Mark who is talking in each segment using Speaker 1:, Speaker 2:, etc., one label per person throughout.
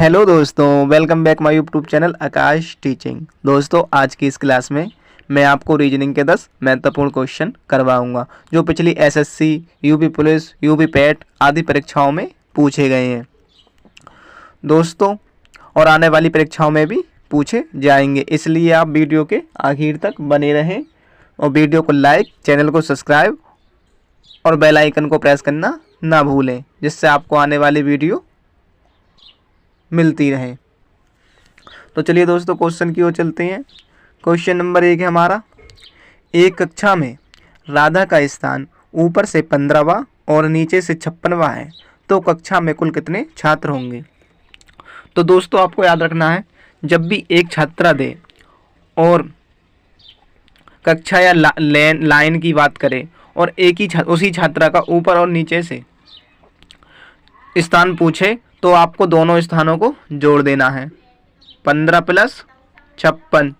Speaker 1: Hello दोस्तों, welcome back my YouTube channel Akash teaching. दोस्तों, आज की इस क्लास में मैं आपको रीजनिंग के 10 महत्वपूर्ण क्वेश्चन करवाऊंगा जो पिछली SSC, UP police, UP PAT आदि परीक्षाओं में पूछे गए हैं दोस्तों, और आने वाली परीक्षाओं में भी पूछे जाएंगे। इसलिए आप वीडियो के आखिर तक बने रहें और वीडियो को लाइक, चैनल को सब्सक्राइब और बेल आइकन को प्रेस करना ना भूलें, जिससे आपको आने वाली वीडियो मिलती रहे। तो चलिए दोस्तों, क्वेश्चन की ओर चलते हैं। क्वेश्चन नंबर 1 है हमारा, एक कक्षा में राधा का स्थान ऊपर से 15वां और नीचे से 56वां है, तो कक्षा में कुल कितने छात्र होंगे। तो दोस्तों, आपको याद रखना है, जब भी एक छात्रा दे और कक्षा या लाइन की बात करें और एक ही उसी छात्रा का ऊपर और नीचे से स्थान पूछे, तो आपको दोनों स्थानों को जोड़ देना है। 15 + 56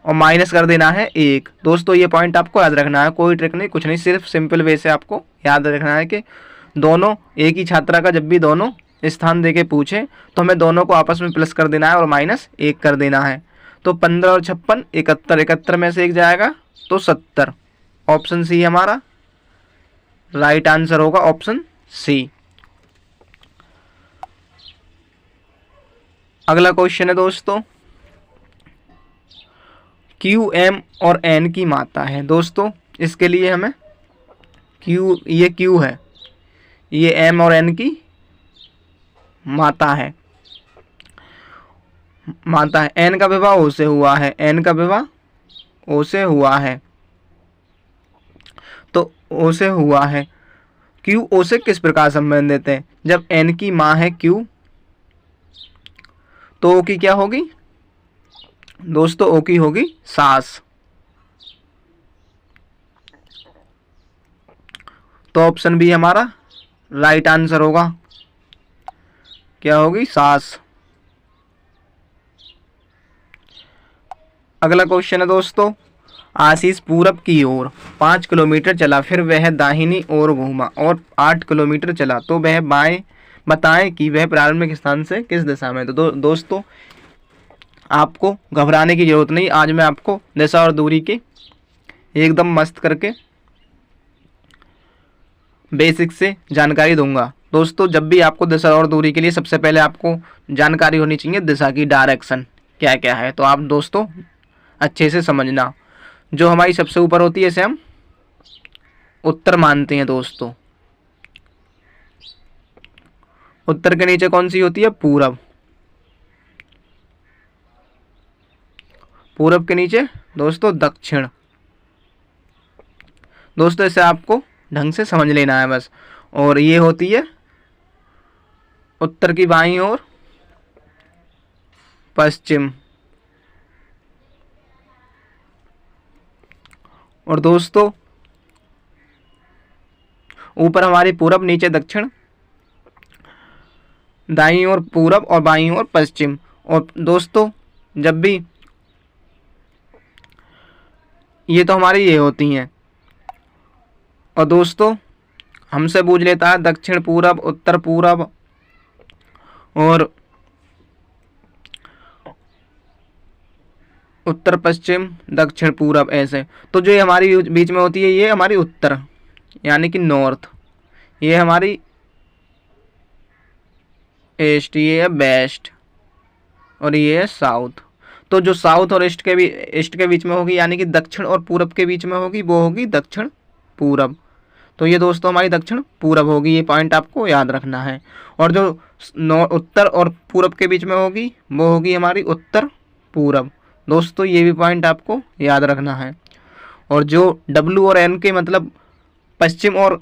Speaker 1: और माइनस कर देना है 1। दोस्तों, ये पॉइंट आपको याद रखना है, कोई ट्रिक नहीं, कुछ नहीं, सिर्फ सिंपल वे से आपको याद रखना है कि दोनों एक ही छात्रा का जब भी दोनों स्थान देके पूछे तो हमें दोनों को आपस में प्लस कर देना है और -1 कर देना है। तो 15 और 56 71, 71 में से 1 जाएगा तो 70। ऑप्शन सी हमारा राइट आंसर होगा, ऑप्शन सी। अगला क्वेश्चन है दोस्तों, क्यू एम और एन की मात्रा है। दोस्तों, इसके लिए हमें ये क्यू है, ये एम और एन की मात्रा है। एन का विवाह ओ से हुआ है, एन का विवाह ओ से हुआ है, तो ओ से हुआ है। क्यू ओ से किस प्रकार संबंधित है। जब एन की माँ है क्यू, तो ओ की क्या होगी दोस्तों, ओ की होगी सास। तो ऑप्शन बी हमारा राइट आंसर होगा, क्या होगी, सास। अगला क्वेश्चन है दोस्तों, आशीष पूरब की ओर 5 किलोमीटर चला, फिर वह दाहिनी ओर घूमा और 8 किलोमीटर चला, तो वह बाएं बताएं कि वह प्रारंभिक स्थान से किस दिशा में। तो दोस्तों, आपको घबराने की जरूरत नहीं, आज मैं आपको दिशा और दूरी की एकदम मस्त करके बेसिक से जानकारी दूंगा। दोस्तों, जब भी आपको दिशा और दूरी के लिए सबसे पहले आपको जानकारी होनी चाहिए दिशा की, डायरेक्शन क्या क्या है। तो आप दोस्तों अच्छे से समझना, जो हमारी सबसे ऊपर होती है इसे हम उत्तर मानते हैं दोस्तों। उत्तर के नीचे कौन सी होती है, पूरब। पूरब के नीचे दोस्तों दक्षिण। दोस्तों, इसे आपको ढंग से समझ लेना है बस। और ये होती है उत्तर की बाईं ओर पश्चिम। और दोस्तों, ऊपर हमारी पूरब, नीचे दक्षिण, दाईं ओर पूरब और बाईं ओर पश्चिम। और दोस्तों, जब भी ये तो हमारी ये होती हैं, और दोस्तों हमसे पूछ लेता है दक्षिण पूरब, उत्तर पूरब और उत्तर पश्चिम, दक्षिण पूरब, ऐसे। तो जो ये हमारी बीच में होती है ये हमारी उत्तर यानी कि नॉर्थ, ये हमारी ईस्ट, ये है वेस्ट और ये है साउथ। तो जो साउथ और ईस्ट के बीच में होगी यानी कि दक्षिण और पूरब के बीच में होगी, वो होगी दक्षिण पूरब। तो ये दोस्तों हमारी दक्षिण पूरब होगी, ये पॉइंट आपको याद रखना है। और जो उत्तर और पूरब के बीच में होगी वो होगी हमारी उत्तर पूरब। दोस्तों, ये भी पॉइंट आपको याद रखना है। और जो डब्ल्यू और एन के मतलब पश्चिम और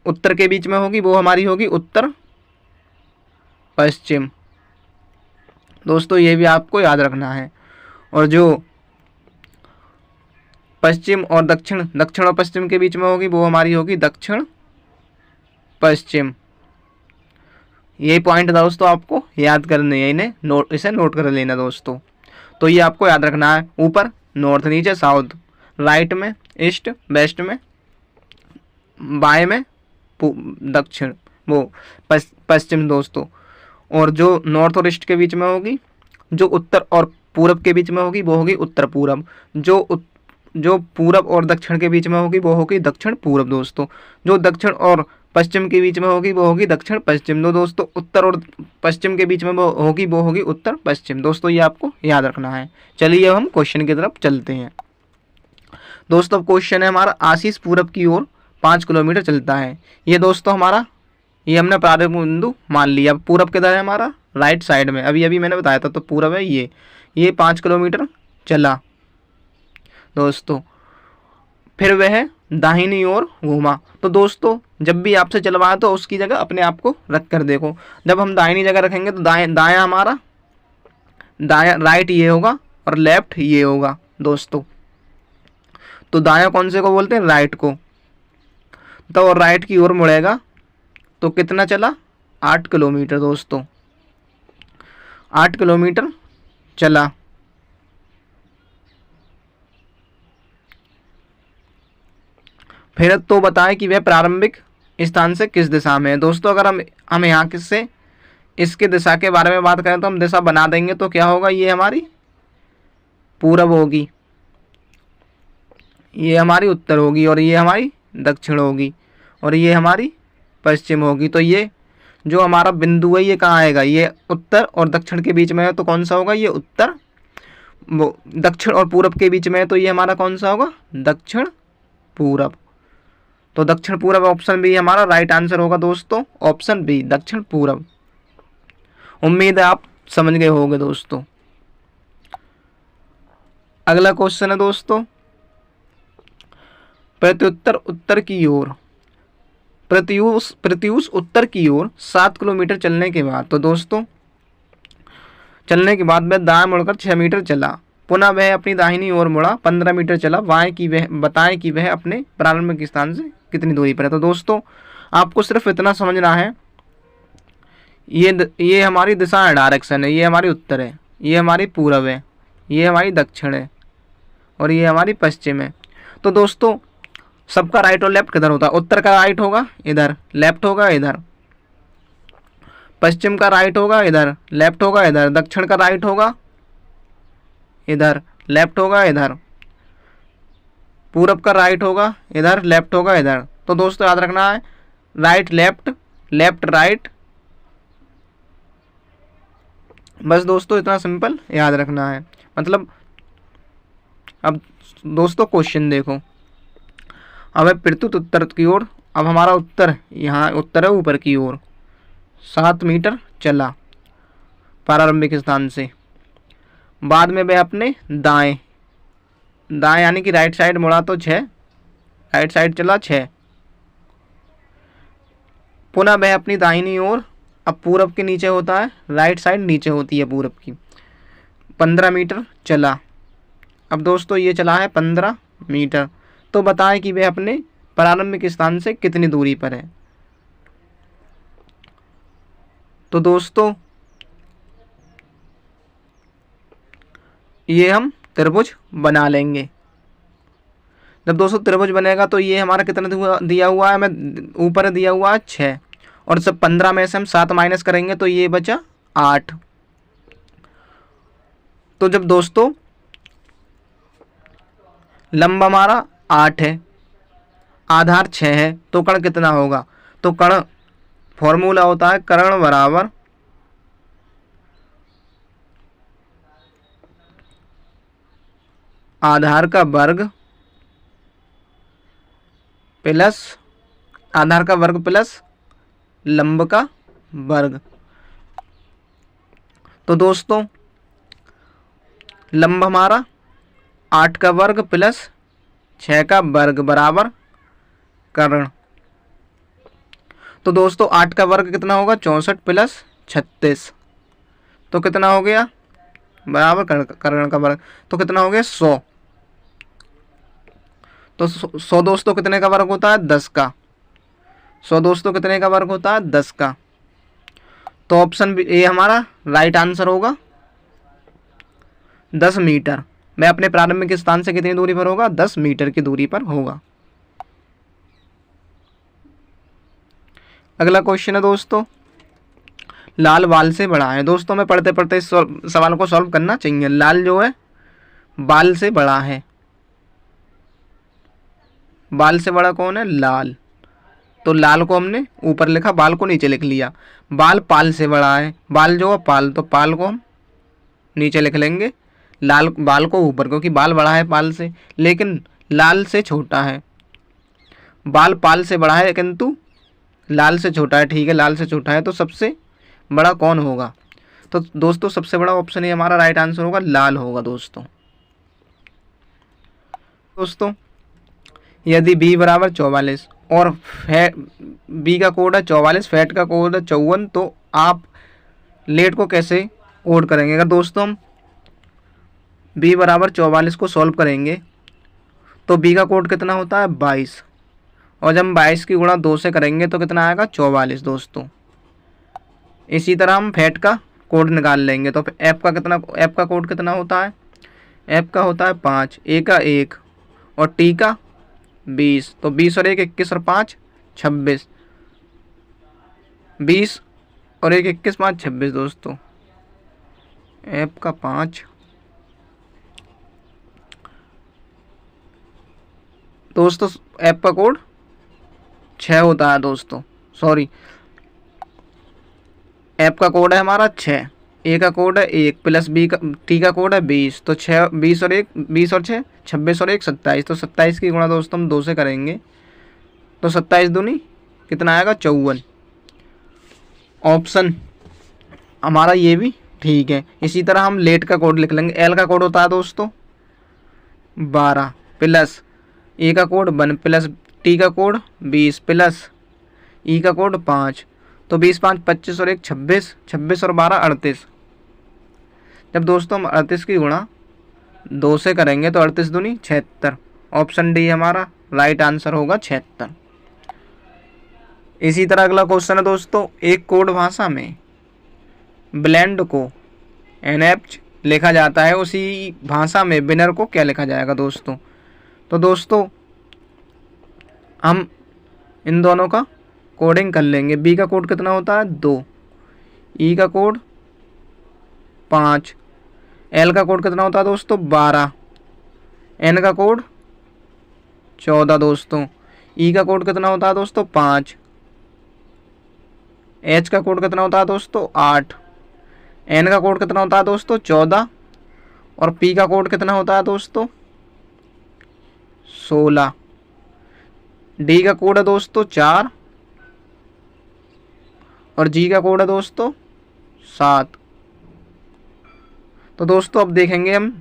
Speaker 1: उत्तर के बीच में होगी वो हमारी होगी उत्तर पश्चिम। दोस्तों, ये भी आपको याद रखना है। और जो पश्चिम और दक्षिण, दक्षिण और पश्चिम के बीच में होगी वो हमारी होगी दक्षिण पश्चिम। ये पॉइंट दोस्तों आपको याद करने है, इसे नोट कर लेना दोस्तों। तो ये आपको याद रखना है, ऊपर नॉर्थ, नीचे साउथ, राइट में ईस्ट, वेस्ट में, बाएं में दक्षिण, वो पश्चिम दोस्तों। और जो नॉर्थ और ईस्ट के बीच में होगी, जो उत्तर और पूरब के बीच में होगी वो होगी उत्तर पूरब, जो पूरब और दक्षिण के बीच में होगी वो होगी दक्षिण पूरब दोस्तों, जो दक्षिण और पश्चिम के बीच में होगी वो होगी दक्षिण पश्चिम। तो दोस्तों उत्तर और पश्चिम के बीच में वो होगी उत्तर पश्चिम। दोस्तों ये आपको याद रखना है। चलिए अब हम क्वेश्चन की तरफ चलते हैं। दोस्तों अब क्वेश्चन है हमारा, आशीष पूरब की ओर 5 किलोमीटर चलता है। ये दोस्तों हमारा, ये हमने प्रारंभ बिंदु मान लिया। अब पूरब किधर है हमारा, राइट साइड में, अभी अभी मैंने बताया था, तो पूरब है ये 5 किलोमीटर चला दोस्तों, फिर वह दाहिनी ओर घूमा। तो दोस्तों जब भी आपसे चलवाए तो उसकी जगह अपने आप को रख कर देखो। जब हम दाहिनी जगह रखेंगे तो दायां हमारा, दायां राइट ये होगा और लेफ्ट ये होगा दोस्तों। तो दायां कौन से को बोलते हैं, राइट को। तो राइट की ओर मुड़ेगा तो कितना चला, 8 किलोमीटर दोस्तों, 8 किलोमीटर चला। फिर तो बताएं कि वह प्रारंभिक स्थान से किस दिशा में है। दोस्तों अगर हम यहाँ किससे इसके दिशा के बारे में बात करें तो हम दिशा बना देंगे, तो क्या होगा, ये हमारी पूरब होगी, ये हमारी उत्तर होगी, और ये हमारी दक्षिण होगी, और ये हमारी पश्चिम होगी। तो ये जो हमारा बिंदु है ये कहाँ आएगा, ये उत्तर और दक्षिण के बीच में है, तो कौन सा होगा, ये उत्तर। वो दक्षिण और पूरब के बीच में है, तो ये हमारा कौन सा होगा, दक्षिण पूरब। तो दक्षिण पूरब ऑप्शन बी हमारा राइट आंसर होगा दोस्तों, ऑप्शन बी दक्षिण पूरब। उम्मीद है आप समझ गए होंगे दोस्तों। अगला क्वेश्चन है दोस्तों, प्रत्युत्तर उत्तर की ओर, प्रत्यूष उत्तर की ओर 7 किलोमीटर चलने के बाद, तो दोस्तों चलने के बाद वह दाएं मुड़कर 6 मीटर चला। पुनः वह अपनी दाहिनी ओर मुड़ा, 15 मीटर चला। बताएं कि वह अपने प्रारंभिक स्थान से कितनी दूरी पर है। तो दोस्तों आपको सिर्फ इतना समझना है, ये हमारी दिशा है, डायरेक्शन है, ये हमारी उत्तर है, ये हमारी पूरब है, ये हमारी दक्षिण है, और ये हमारी पश्चिम है। तो दोस्तों सबका राइट और लेफ्ट किधर होता है, उत्तर का राइट होगा इधर, लेफ्ट होगा इधर, पश्चिम का राइट होगा इधर, लेफ्ट होगा इधर, दक्षिण का राइट होगा इधर, लेफ्ट होगा इधर, पूरब का राइट होगा इधर, लेफ्ट होगा इधर। तो दोस्तों याद रखना है, राइट लेफ्ट, लेफ्ट राइट, बस दोस्तों इतना सिंपल याद रखना है। मतलब अब दोस्तों क्वेश्चन देखो, अब है प्रत्युत उत्तर की ओर। अब हमारा उत्तर, यहाँ उत्तर है ऊपर की ओर, 7 मीटर चला प्रारंभिक स्थान से। बाद में वह अपने दाएं यानी कि राइट साइड मुड़ा तो 6, राइट साइड चला 6। पुनः वह अपनी दाहिनी ओर, अब पूरब के नीचे होता है, राइट साइड नीचे होती है पूरब की, 15 मीटर चला। अब दोस्तों ये चला है 15 मीटर। तो बताएं कि वह अपने प्रारंभिक स्थान से कितनी दूरी पर है। तो दोस्तों ये हम त्रिभुज बना लेंगे। जब दोस्तों त्रिभुज बनेगा तो ये हमारा कितना दिया हुआ है, हमें ऊपर दिया हुआ है 6, और जब 15 में से हम 7 माइनस करेंगे तो ये बचा 8। तो जब दोस्तों लंब हमारा 8 है, आधार 6 है, तो कर्ण कितना होगा, तो कर्ण फॉर्मूला होता है कर्ण बराबर आधार का वर्ग प्लस आधार का वर्ग प्लस लंब का वर्ग। तो दोस्तों लंब हमारा 8 का वर्ग प्लस 6 का वर्ग बराबर कर्ण। तो दोस्तों 8 का वर्ग कितना होगा, 64 प्लस 36, तो कितना हो गया, बराबर कर्ण का वर्ग, तो कितना हो गया 100। तो 100 दोस्तों कितने का वर्ग होता है, 10 का। 100 दोस्तों कितने का वर्ग होता है, 10 का। तो ऑप्शन ए हमारा राइट आंसर होगा, 10 मीटर। मैं अपने प्रारंभिक स्थान से कितनी दूरी पर होगा, 10 मीटर की दूरी पर होगा। अगला क्वेश्चन है दोस्तों, लाल बाल से बड़ा है। दोस्तों में पढ़ते पढ़ते इस सवाल को सॉल्व करना चाहिए। लाल जो है बाल से बड़ा है, बाल से बड़ा कौन है? लाल। तो लाल को हमने ऊपर लिखा, बाल को नीचे लिख लिया। बाल पाल से बड़ा है, बाल जो है पाल, तो पाल को हम नीचे लिख लेंगे, लाल बाल को ऊपर, क्योंकि बाल बड़ा है पाल से, लेकिन लाल से छोटा है। बाल पाल से बड़ा है किंतु लाल से छोटा है। ठीक है, लाल से छोटा है तो सबसे बड़ा कौन होगा? तो दोस्तों सबसे बड़ा ऑप्शन ही हमारा राइट आंसर होगा, लाल होगा दोस्तों। यदि b बराबर 44 और b का कोड है 44, फैट का कोड है 54, तो आप लेट को कैसे कोड करेंगे? अगर दोस्तों हम b बराबर 44 को सॉल्व करेंगे तो b का कोड कितना होता है? 22, और जब हम 22 की गुणा 2 से करेंगे तो कितना आएगा? 44 दोस्तों। इसी तरह हम फैट का कोड निकाल लेंगे तो f का कोड कितना होता है? f का होता है 5, a का 1 और t का 20, तो 20 और 1 21 और 5 26, 20 और 1 21 5 26 दोस्तों। f का 5 दोस्तों, f का कोड 6 होता है दोस्तों, सॉरी, f का कोड है हमारा 6, a का कोड है 1 प्लस t का कोड है 20, तो 6 20 और 1 20 और 6 26 और 1 27, तो 27 की गुणा दोस्तों हम 2 से करेंगे तो 27 दूनी कितना आएगा? 54। ऑप्शन हमारा ये भी ठीक है। इसी तरह हम लेट का कोड लिख लेंगे। एल का कोड होता है दोस्तों 12 प्लस ए का कोड 1 प्लस टी का कोड 20 प्लस ई का कोड 5, तो 20 5 25 और 1 26, 26 और 12 38। जब दोस्तों हम 38 की गुणा 2 से करेंगे तो 38 दूनी 76। ऑप्शन डी हमारा राइट आंसर होगा 76। इसी तरह अगला क्वेश्चन है दोस्तों, एक कोड भाषा में ब्लेंड को NH लिखा जाता है, उसी भाषा में विनर को क्या लिखा जाएगा दोस्तों? तो दोस्तों हम इन दोनों का कोडिंग कर लेंगे। बी का कोड कितना होता है? 2, ई का कोड 5, एल का कोड कितना होता है दोस्तों? 12, एन का कोड 14 दोस्तों, ई का कोड कितना होता है दोस्तों? 5, एच का कोड कितना होता है दोस्तों? 8, एन का कोड कितना होता है दोस्तों? 14, और पी का कोड कितना होता है दोस्तों? 16, डी का कोड है दोस्तों 4, और जी का कोड है दोस्तों 7। तो दोस्तों अब देखेंगे हम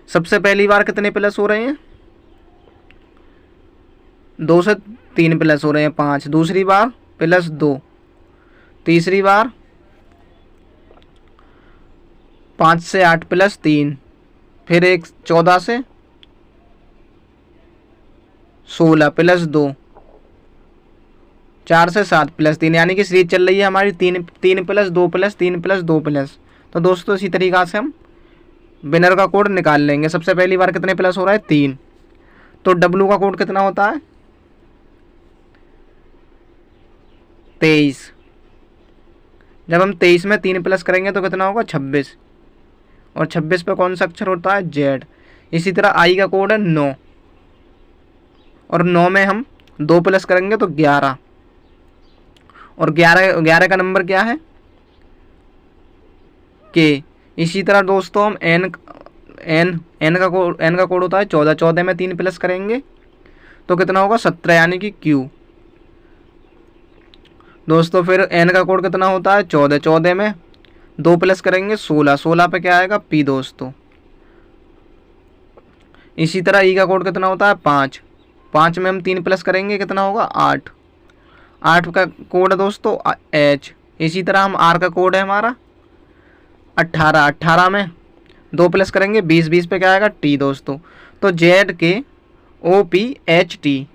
Speaker 1: सबसे पहली बार कितने प्लस हो रहे हैं? 2 से 3 प्लस हो रहे हैं 5, दूसरी बार प्लस 2, तीसरी बार 5 से 8 प्लस 3, फिर एक 14 से 16 प्लस 2, 4 से 7 प्लस 3, यानी कि सीरीज चल रही है हमारी 3 प्लस 2 प्लस 3 प्लस 2 प्लस। तो दोस्तों इसी तरीक़ा से हम विनर का कोड निकाल लेंगे। सबसे पहली बार कितने प्लस हो रहा है? 3, तो डब्लू का कोड कितना होता है? 23। जब हम 23 में 3 प्लस करेंगे तो कितना होगा? 26, और 26 पे कौन सा अक्षर होता है? जेड। इसी तरह आई का कोड है 9, और 9 में हम 2 प्लस करेंगे तो 11, और 11 का नंबर क्या है? के। इसी तरह दोस्तों हम एन का कोड होता है 14, 14 में 3 प्लस करेंगे तो कितना होगा? 17, यानी कि क्यू दोस्तों। फिर एन का कोड कितना होता है? 14, 14 में 2 प्लस करेंगे 16, 16 पे क्या आएगा? पी दोस्तों। इसी तरह ई का कोड कितना होता है? 5, 5 में हम 3 प्लस करेंगे कितना होगा? 8, 8 का कोड है दोस्तों एच। इसी तरह हम आर का कोड है हमारा 18, 18 में 2 प्लस करेंगे 20, 20 पे क्या आएगा? टी दोस्तों। तो जेड के ओ पी एच टी,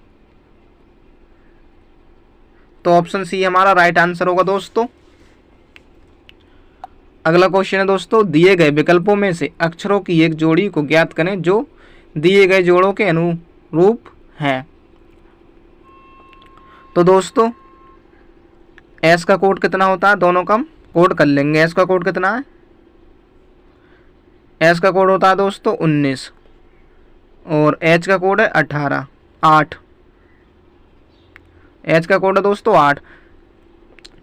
Speaker 1: तो ऑप्शन सी हमारा राइट आंसर होगा दोस्तों। अगला क्वेश्चन है दोस्तों, दिए गए विकल्पों में से अक्षरों की एक जोड़ी को ज्ञात करें जो दिए गए जोड़ों के अनुरूप है। तो दोस्तों एस का कोड कितना होता है, दोनों का हम कोड कर लेंगे। एस का कोड कितना है, एस का कोड होता है दोस्तों 19 और एच का कोड है 18 8। एच का कोड है दोस्तों 8।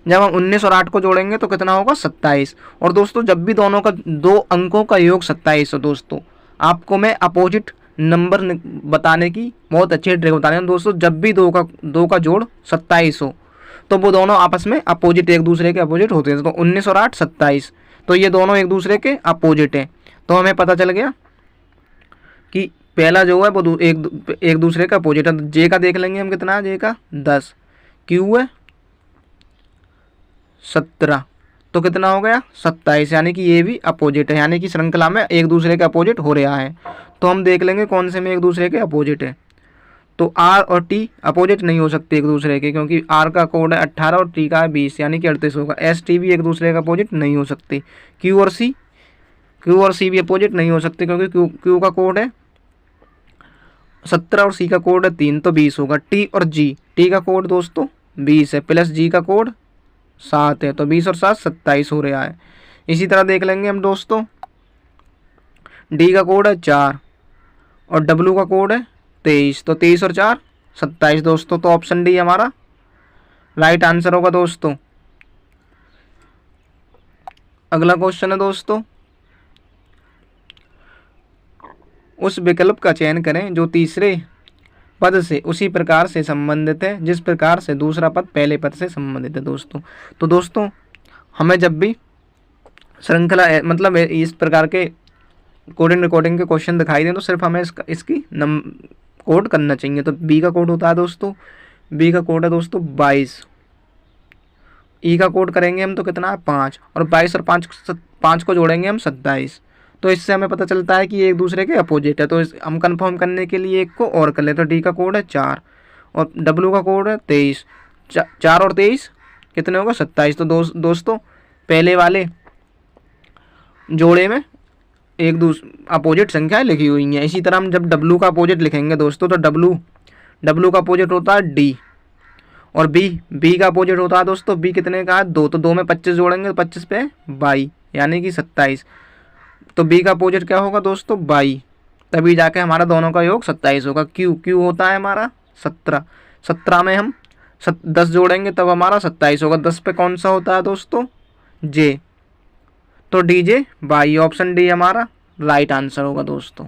Speaker 1: जब हम 19 और 8 को जोड़ेंगे तो कितना होगा 27। और दोस्तों जब भी दोनों का दो अंकों का योग 27 हो दोस्तों, आपको मैं अपोजिट नंबर बताने की बहुत अच्छी ट्रिक बता रहा हूँ दोस्तों। जब भी दो का जोड़ 27 हो तो वो दोनों आपस में अपोजिट, एक दूसरे के अपोजिट होते हैं। तो 19 और 8 27, तो ये दोनों एक दूसरे के अपोजिट हैं। तो हमें पता चल गया कि पहला जो है वो एक दूसरे का अपोजिट है। जे का देख लेंगे हम कितना है, जे का 10, क्यू है 17, तो कितना हो गया 27, यानी कि ये भी अपोजिट है, यानी कि श्रृंखला में एक दूसरे के अपोजिट हो रहा है। तो हम देख लेंगे कौन से में एक दूसरे के अपोजिट है। तो आर और टी अपोजिट नहीं हो सकते एक दूसरे के, क्योंकि आर का कोड है 18 और टी का है 20, यानी कि 38 होगा। एस टी भी एक दूसरे का अपोजिट नहीं हो सकते। क्यू और सी भी अपोजिट नहीं हो सकते, क्योंकि क्यू का कोड है 17 और सी का कोड है 3, तो 20 होगा। टी और जी, टी का कोड दोस्तों 20 है प्लस जी का कोड 7 है, तो 20 और 7 27 हो रहा है। इसी तरह देख लेंगे हम दोस्तों, डी का कोड है 4 और डब्ल्यू का कोड है 23, तो 23 और 4 27 दोस्तों। तो ऑप्शन डी हमारा राइट आंसर होगा दोस्तों। अगला क्वेश्चन है दोस्तों, उस विकल्प का चयन करें जो तीसरे पद से उसी प्रकार से संबंधित है जिस प्रकार से दूसरा पद पहले पद से संबंधित है दोस्तों। तो दोस्तों हमें जब भी श्रृंखला मतलब इस प्रकार के कोडिंग रिकॉर्डिंग के क्वेश्चन दिखाई दें तो सिर्फ हमें इसकी कोड करना चाहिए। तो बी का कोड होता है दोस्तों, बी का कोड है दोस्तों 22। ई का कोड करेंगे हम तो कितना है 5, और 22 और 5 को जोड़ेंगे हम 27। तो इससे हमें पता चलता है कि ये एक दूसरे के अपोजिट है। तो हम कंफर्म करने के लिए एक को और कर लेते हैं। तो डी का कोड है 4 और डब्ल्यू का कोड है 23। 4 और 23 कितने होगा 27। तो दोस्तों पहले वाले जोड़े में एक अपोजिट संख्याएं लिखी हुई हैं। इसी तरह हम जब डब्ल्यू का अपोजिट लिखेंगे दोस्तों, तो डब्ल्यू का अपोजिट होता है डी, और बी का अपोजिट होता है दोस्तों, बी कितने का है 2, तो 2 में 25 जोड़ेंगे तो 25 पे 22, यानी कि 27। तो बी का अपोजिट क्या होगा दोस्तों 22, तभी जाके हमारा दोनों का योग 27 होगा। क्यू होता है हमारा 17, 17 में हम 10 जोड़ेंगे तब हमारा 27 होगा। 10 पे कौन सा होता है दोस्तों जे, तो डी जे 22, ऑप्शन डी हमारा राइट आंसर होगा दोस्तों।